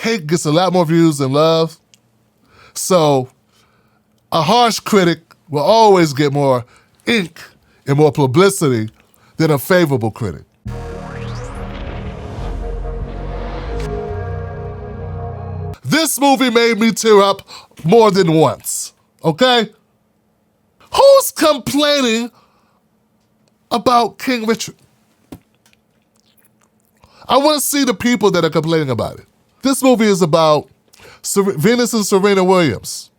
hate gets a lot more views than love. So a harsh critic will always get more ink and more publicity than a favorable critic. This movie made me tear up more than once, okay? Who's complaining about King Richard? I want to see the people that are complaining about it. This movie is about Venus and Serena Williams.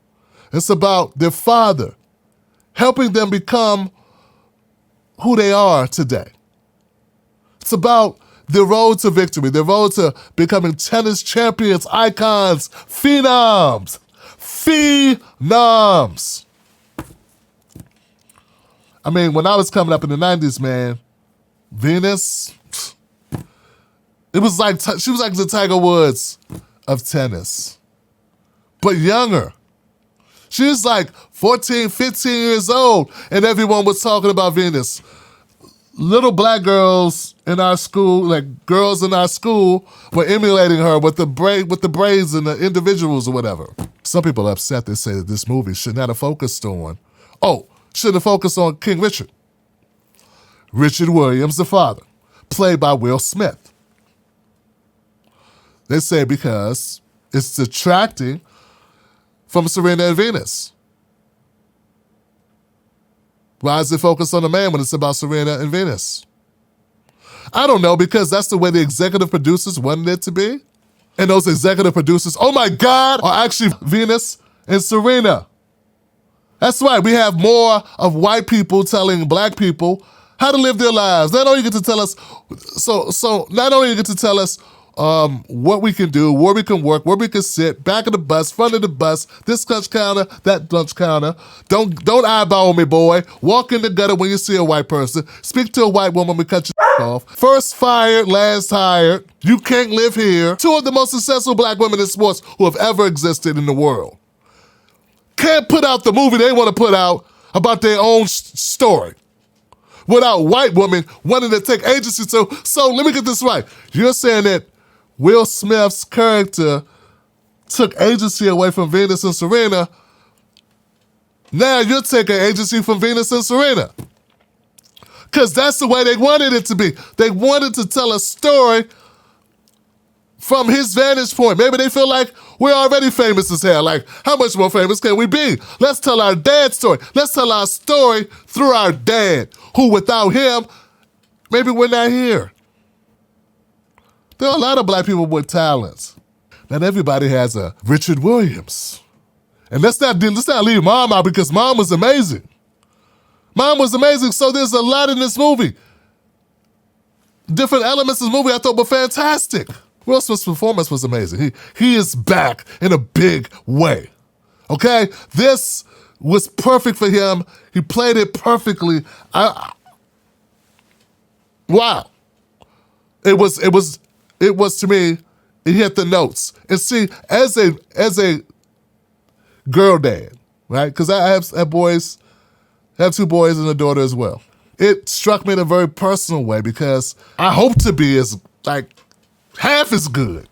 It's about their father helping them become who they are today. It's about the road to victory, the road to becoming tennis champions, icons, phenoms. Phenoms. I mean, when I was coming up in the 90s, man, Venus, it was like, she was like the Tiger Woods of tennis, but younger. She was like 14, 15 years old, and everyone was talking about Venus. Little black girls in our school, like girls in our school, were emulating her with the braids and the individuals or whatever. Some people are upset. They say that this movie should not have focused on, should have focused on King Richard. Richard Williams, the father, played by Will Smith. They say because it's detracting from Serena and Venus. Why is it focused on the man when it's about Serena and Venus? I don't know, because that's the way the executive producers wanted it to be. And those executive producers, oh my God, are actually Venus and Serena. That's right, we have more of white people telling black people how to live their lives. Not only you get to tell us, not only you get to tell us what we can do, where we can work, where we can sit, back of the bus, front of the bus, this lunch counter, that lunch counter. Don't eyeball me, boy. Walk in the gutter when you see a white person. Speak to a white woman, we cut your off. First fired, last hired. You can't live here. Two of the most successful black women in sports who have ever existed in the world can't put out the movie they want to put out about their own story without white women wanting to take agency. So let me get this right. You're saying that Will Smith's character took agency away from Venus and Serena. Now you're taking agency from Venus and Serena. Because that's the way they wanted it to be. They wanted to tell a story from his vantage point. Maybe they feel like we're already famous as hell. Like, how much more famous can we be? Let's tell our dad's story. Let's tell our story through our dad, who without him, maybe we're not here. There are a lot of black people with talents. Not everybody has a Richard Williams. And let's not leave Mom out, because Mom was amazing. Mom was amazing, so there's a lot in this movie. Different elements of the movie I thought were fantastic. Will Smith's performance was amazing. He is back in a big way, okay? This was perfect for him. He played it perfectly. Wow. It was to me, it hit the notes. And see, as a girl dad, right? Because I have boys, I have two boys and a daughter as well. It struck me in a very personal way, because I hope to be as half as good.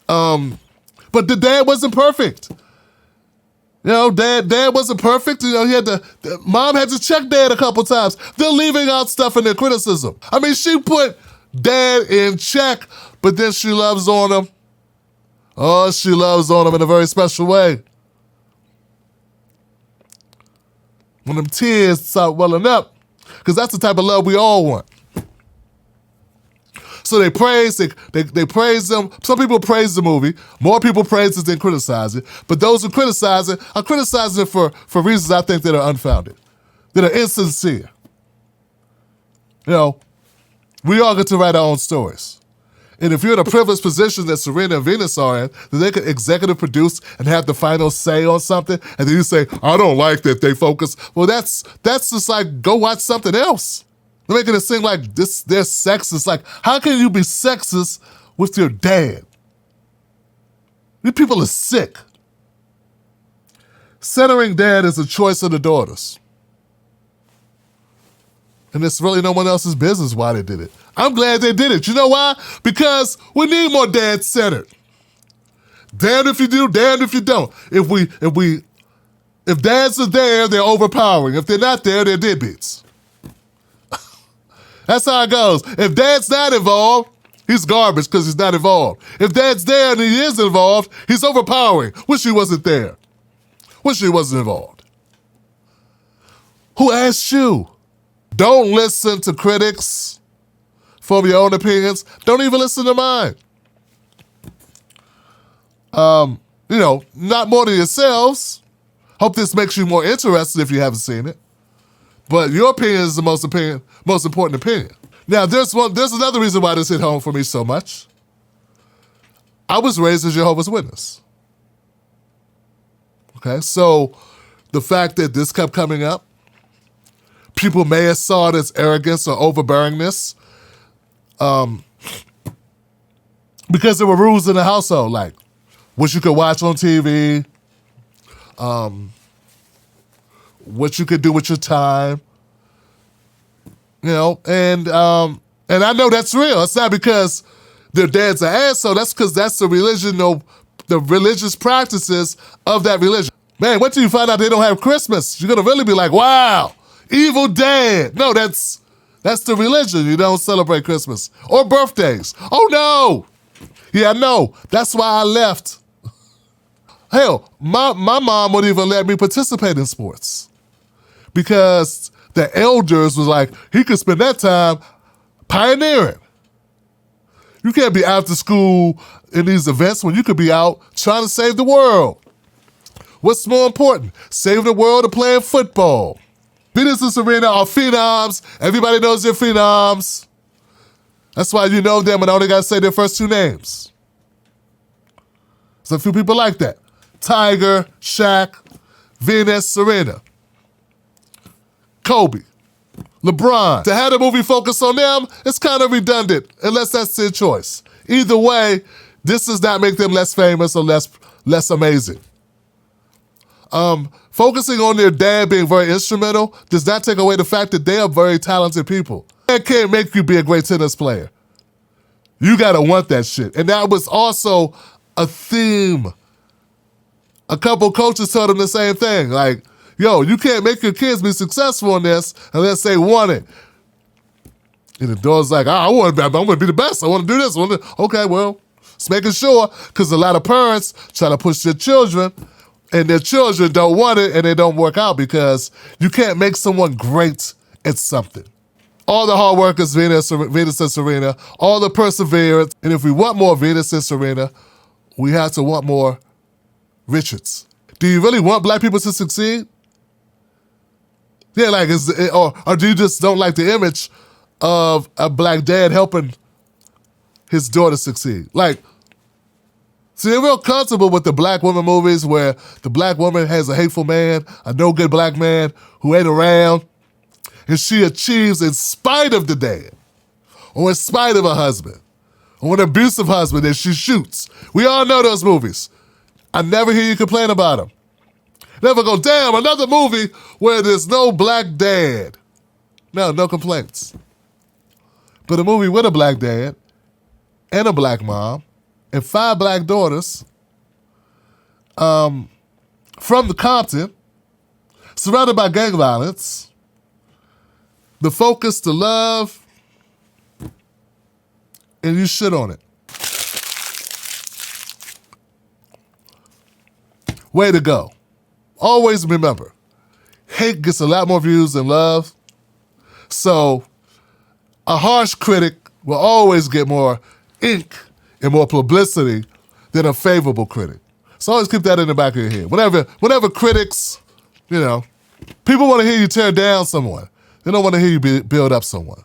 But the dad wasn't perfect. You know, dad wasn't perfect. You know, mom had to check dad a couple times. They're leaving out stuff in their criticism. I mean, she put dad in check, but then she loves on him. Oh, she loves on him in a very special way. When them tears start welling up, because that's the type of love we all want. So they praise them. Some people praise the movie. More people praise it than criticize it. But those who criticize it are criticizing it for reasons I think that are unfounded, that are insincere. You know, we all get to write our own stories. And if you're in a privileged position that Serena and Venus are in, then they could executive produce and have the final say on something, and then you say, I don't like that they focus. Well, that's just like, go watch something else. They're making it seem like they're sexist. Like, how can you be sexist with your dad? These people are sick. Centering dad is a choice of the daughters. And it's really no one else's business why they did it. I'm glad they did it. You know why? Because we need more dad-centered. Damned if you do, damned if you don't. If dads are there, they're overpowering. If they're not there, they're deadbeats. That's how it goes. If dad's not involved, he's garbage because he's not involved. If dad's there and he is involved, he's overpowering. Wish he wasn't there. Wish he wasn't involved. Who asked you? Don't listen to critics from your own opinions. Don't even listen to mine. Not more than yourselves. Hope this makes you more interested if you haven't seen it. But your opinion is the most important opinion. Now, there's another reason why this hit home for me so much. I was raised as a Jehovah's Witness. Okay, so the fact that this kept coming up, people may have saw it as arrogance or overbearingness, because there were rules in the household, like what you could watch on TV, what you could do with your time, and I know that's real. It's not because their dad's an asshole. That's because that's the religion, the religious practices of that religion. Man, wait till you find out they don't have Christmas. You're gonna really be like, wow, evil dad. No, that's the religion. You don't celebrate Christmas or birthdays. Oh no. Yeah, I know. That's why I left. Hell, my mom wouldn't even let me participate in sports because the elders was like, he could spend that time pioneering. You can't be after school in these events when you could be out trying to save the world. What's more important, saving the world or playing football? Venus and Serena are phenoms. Everybody knows they're phenoms. That's why you know them and only got to say their first two names. There's a few people like that. Tiger, Shaq, Venus, Serena, Kobe, LeBron. To have the movie focus on them, it's kind of redundant, unless that's their choice. Either way, this does not make them less famous or less amazing. Focusing on their dad being very instrumental does not take away the fact that they are very talented people. That can't make you be a great tennis player. You gotta want that shit. And that was also a theme. A couple coaches told them the same thing. Like, yo, you can't make your kids be successful in this unless they want it. And the daughter's like, I want to be the best. I want to do this. Okay, well, just making sure, because a lot of parents try to push their children and their children don't want it and they don't work out because you can't make someone great at something. All the hard workers, Venus and Serena, all the perseverance. And if we want more Venus and Serena, we have to want more Richards. Do you really want black people to succeed? Yeah, or do you just don't like the image of a black dad helping his daughter succeed? See, they're real comfortable with the black woman movies where the black woman has a hateful man, a no good black man who ain't around, and she achieves in spite of the dad, or in spite of her husband, or an abusive husband that she shoots. We all know those movies. I never hear you complain about them. Never go, damn, another movie where there's no black dad. No complaints. But a movie with a black dad and a black mom and 5 black daughters from the Compton, surrounded by gang violence, the focus, the love, and you shit on it. Way to go. Always remember, hate gets a lot more views than love. So a harsh critic will always get more ink and more publicity than a favorable critic. So always keep that in the back of your head. Whenever critics, people want to hear you tear down someone. They don't want to hear you build up someone.